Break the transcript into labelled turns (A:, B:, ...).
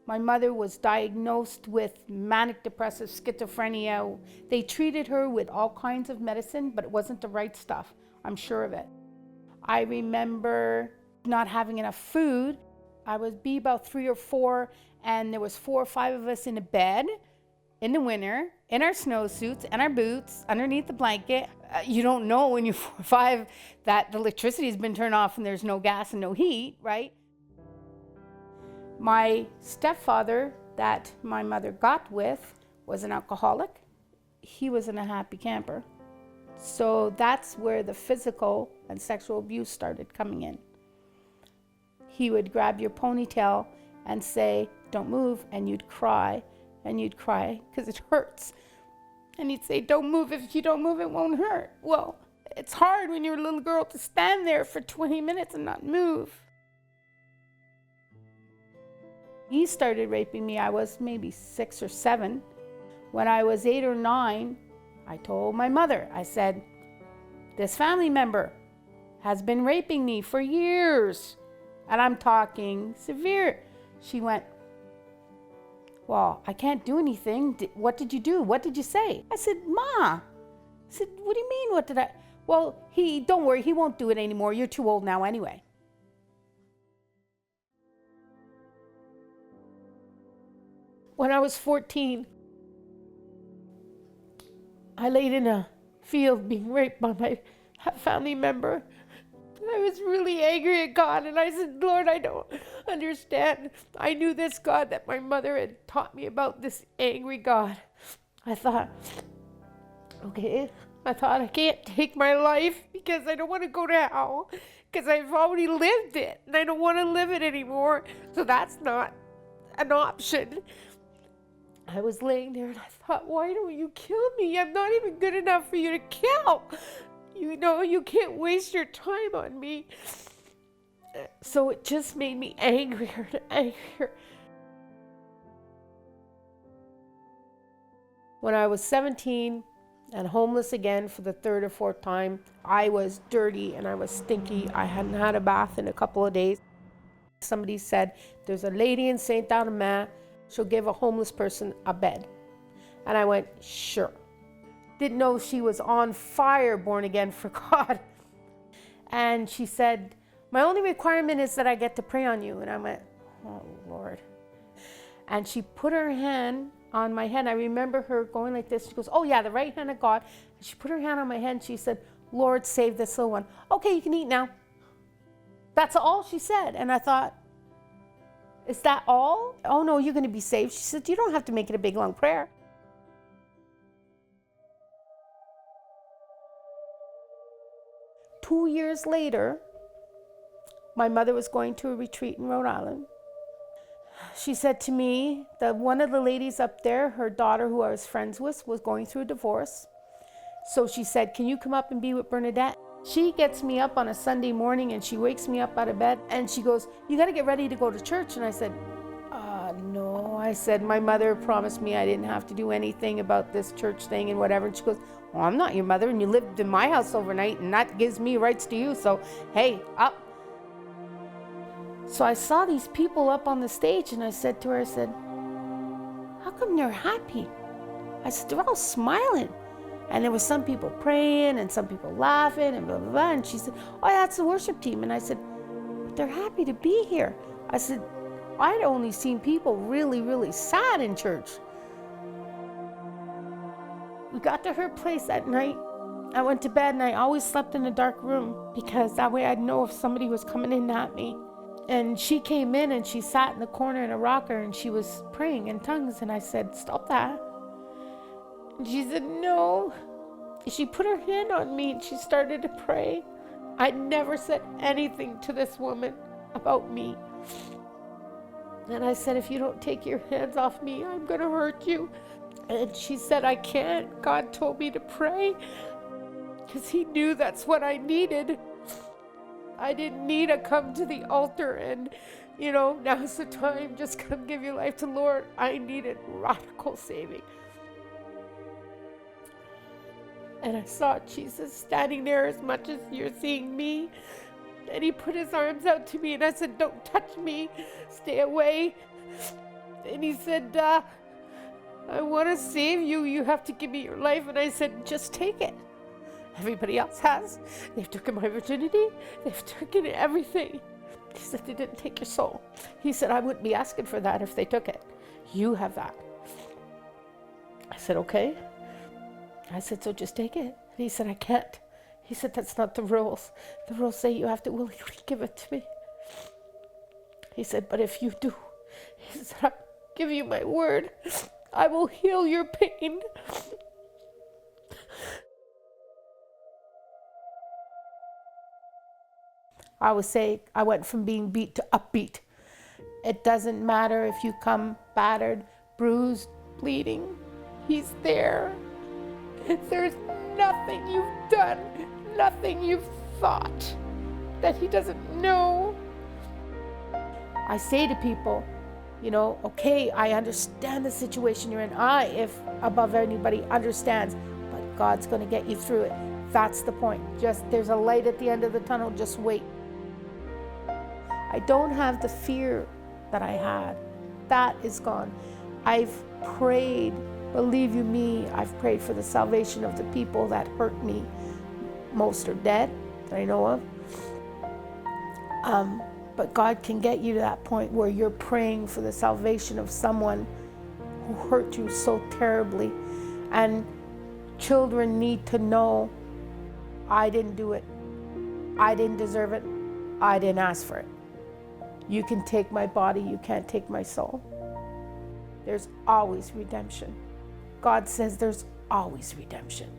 A: My mother was diagnosed with manic depressive schizophrenia. They treated her with all kinds of medicine, but it wasn't the right stuff. I'm sure of it. I remember not having enough food. I would be about 3 or 4, and there was 4 or 5 of us in a bed in the winter, in our snowsuits and our boots, underneath the blanket. You don't know when you're 4 or 5 that the electricity's been turned off and there's no gas and no heat, right? My stepfather that my mother got with was an alcoholic. He wasn't a happy camper. So that's where the physical and sexual abuse started coming in. He would grab your ponytail and say, "Don't move," and you'd cry because it hurts. And he'd say, "Don't move. If you don't move, it won't hurt." Well, it's hard when you're a little girl to stand there for 20 minutes and not move. He started raping me. I was maybe 6 or 7. When I was 8 or 9, I told my mother, I said, "This family member has been raping me for years, and I'm talking severe." She went, "Well, I can't do anything. What did you do? What did you say?" I said, "Ma," I said, "What do you mean, what did I?" "Well, don't worry, he won't do it anymore. You're too old now anyway." When I was 14, I laid in a field being raped by my family member. I was really angry at God, and I said, "Lord, I don't understand." I knew this God that my mother had taught me about, this angry God. I thought, I can't take my life because I don't want to go to hell, because I've already lived it, and I don't want to live it anymore. So that's not an option. I was laying there and I thought, why don't you kill me? I'm not even good enough for you to kill. You know, you can't waste your time on me. So it just made me angrier and angrier. When I was 17 and homeless again for the 3rd or 4th time, I was dirty and I was stinky. I hadn't had a bath in a couple of days. Somebody said, "There's a lady in St. Domingue. She'll give a homeless person a bed." And I went, "Sure." Didn't know she was on fire, born again for God. And she said, "My only requirement is that I get to pray on you." And I went, "Oh, Lord." And she put her hand on my head. I remember her going like this. She goes, "Oh yeah, the right hand of God." And she put her hand on my head and she said, "Lord, save this little one. Okay, you can eat now." That's all she said. And I thought, is that all? "Oh no, you're going to be saved." She said, "You don't have to make it a big long prayer." Two years later, my mother was going to a retreat in Rhode Island. She said to me that one of the ladies up there, her daughter who I was friends with, was going through a divorce. So she said, "Can you come up and be with Bernadette?" She gets me up on a Sunday morning and she wakes me up out of bed and she goes, "You got to get ready to go to church." And I said, "No." I said, "My mother promised me I didn't have to do anything about this church thing and whatever." And she goes, "Well, I'm not your mother and you lived in my house overnight and that gives me rights to you. So, hey, up." So I saw these people up on the stage and I said to her, I said, "How come they're happy?" I said, "They're all smiling." And there was some people praying and some people laughing and blah, blah, blah. And she said, "Oh, that's the worship team." And I said, "But they're happy to be here." I said, "I'd only seen people really, really sad in church." We got to her place that night. I went to bed and I always slept in a dark room because that way I'd know if somebody was coming in at me. And she came in and she sat in the corner in a rocker and she was praying in tongues. And I said, "Stop that." And she said, "No." She put her hand on me and she started to pray. I'd never said anything to this woman about me. And I said, "If you don't take your hands off me, I'm going to hurt you." And she said, "I can't. God told me to pray because he knew that's what I needed. I didn't need to come to the altar and, now's the time, just come give your life to the Lord. I needed radical saving." And I saw Jesus standing there as much as you're seeing me. And he put his arms out to me and I said, "Don't touch me. Stay away." And he said, I want to save you. You have to give me your life. And I said, just take it. Everybody else has. They've taken my virginity. They've taken everything. He said, they didn't take your soul. He said, I wouldn't be asking for that if they took it. You have that. I said, okay. I said, so just take it. And he said, I can't. He said, that's not the rules. The rules say you have to willingly give it to me. He said, but if you do, he said, I give you my word. I will heal your pain. I would say I went from being beat to upbeat. It doesn't matter if you come battered, bruised, bleeding. He's there. There's nothing you've done, nothing you've thought that he doesn't know. I say to people, okay, I understand the situation you're in. I, if above anybody, understands, but God's going to get you through it. That's the point. Just there's a light at the end of the tunnel. Just wait. I don't have the fear that I had. That is gone. I've prayed, believe you me, I've prayed for the salvation of the people that hurt me. Most are dead, that I know of. But God can get you to that point where you're praying for the salvation of someone who hurt you so terribly. And children need to know, I didn't do it. I didn't deserve it. I didn't ask for it. You can take my body, you can't take my soul. There's always redemption. God says there's always redemption.